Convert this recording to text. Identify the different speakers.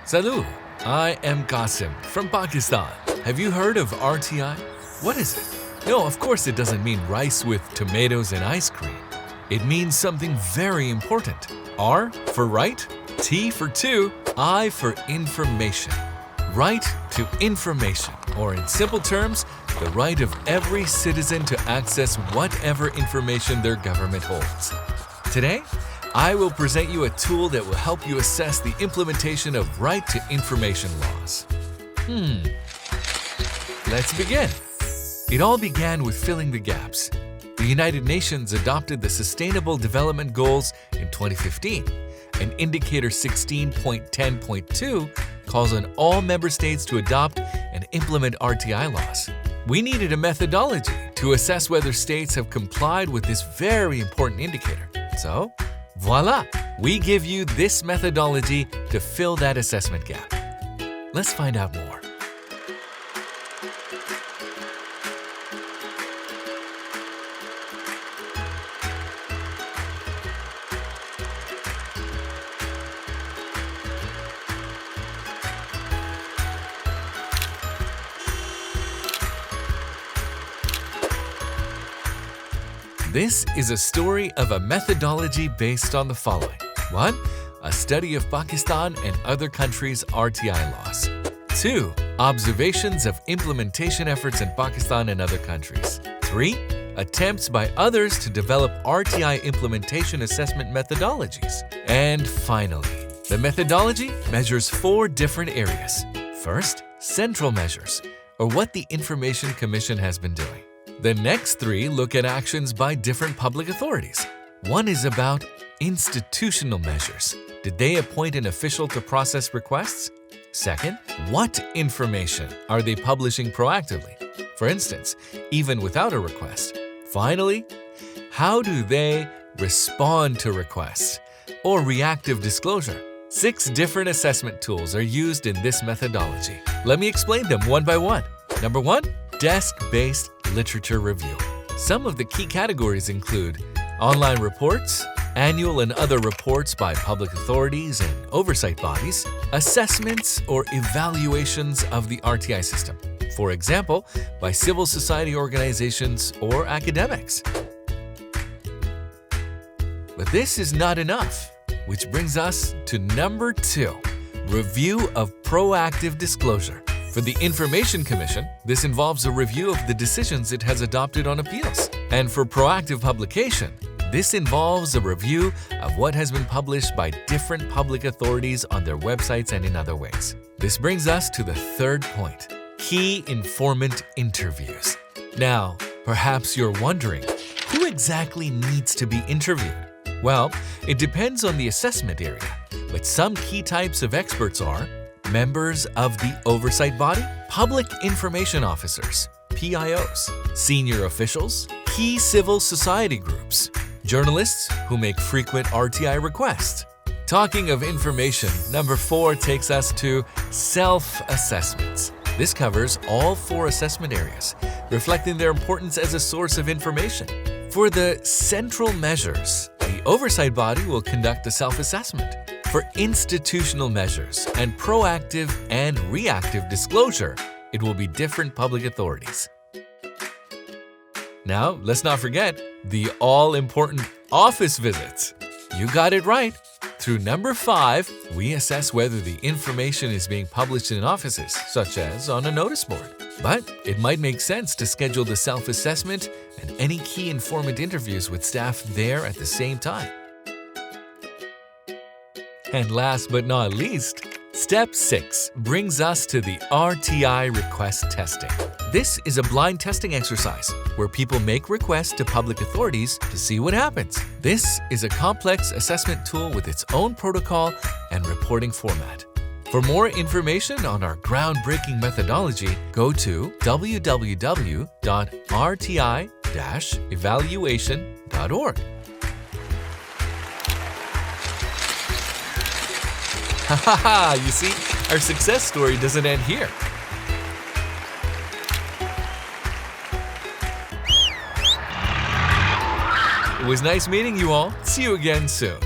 Speaker 1: Salut, I am Qasim from Pakistan. Have you heard of RTI? What is it? No, of course it doesn't mean rice with tomatoes and ice cream. It means something very important. R for right, T for two, I for information. Right to information, or in simple terms, the right of every citizen to access whatever information their government holds. Today, I will present you a tool that will help you assess the implementation of right to information laws. Let's begin. It all began with filling the gaps. The United Nations adopted the Sustainable Development Goals in 2015, and Indicator 16.10.2 calls on all member states to adopt and implement RTI laws. We needed a methodology to assess whether states have complied with this very important indicator. So, voila! We give you this methodology to fill that assessment gap. Let's find out more. This is a story of a methodology based on the following. 1. A study of Pakistan and other countries' RTI laws. 2. Observations of implementation efforts in Pakistan and other countries. 3. Attempts by others to develop RTI implementation assessment methodologies. And finally, the methodology measures 4 different areas. First, central measures, or what the Information Commission has been doing. The next 3 look at actions by different public authorities. One is about institutional measures. Did they appoint an official to process requests? Second, what information are they publishing proactively? For instance, even without a request. Finally, how do they respond to requests or reactive disclosure? 6 different assessment tools are used in this methodology. Let me explain them one by one. Number 1, desk-based literature review. Some of the key categories include online reports, annual and other reports by public authorities and oversight bodies, assessments or evaluations of the RTI system, for example, by civil society organizations or academics. But this is not enough, which brings us to number 2, review of proactive disclosure. For the Information Commission, this involves a review of the decisions it has adopted on appeals. And for proactive publication, this involves a review of what has been published by different public authorities on their websites and in other ways. This brings us to the 3rd point, key informant interviews. Now, perhaps you're wondering, who exactly needs to be interviewed? Well, it depends on the assessment area, but some key types of experts are members of the oversight body, public information officers, PIOs, senior officials, key civil society groups, journalists who make frequent RTI requests. Talking of information, number 4 takes us to self-assessments. This covers all 4 assessment areas, reflecting their importance as a source of information. For the central measures, the oversight body will conduct a self-assessment. For institutional measures and proactive and reactive disclosure, it will be different public authorities. Now, let's not forget the all-important office visits. You got it right. Through number 5, we assess whether the information is being published in offices, such as on a notice board. But it might make sense to schedule the self-assessment and any key informant interviews with staff there at the same time. And last but not least, Step 6 brings us to the RTI request testing. This is a blind testing exercise where people make requests to public authorities to see what happens. This is a complex assessment tool with its own protocol and reporting format. For more information on our groundbreaking methodology, go to www.rti-evaluation.org. Ha! You see, our success story doesn't end here. It was nice meeting you all. See you again soon.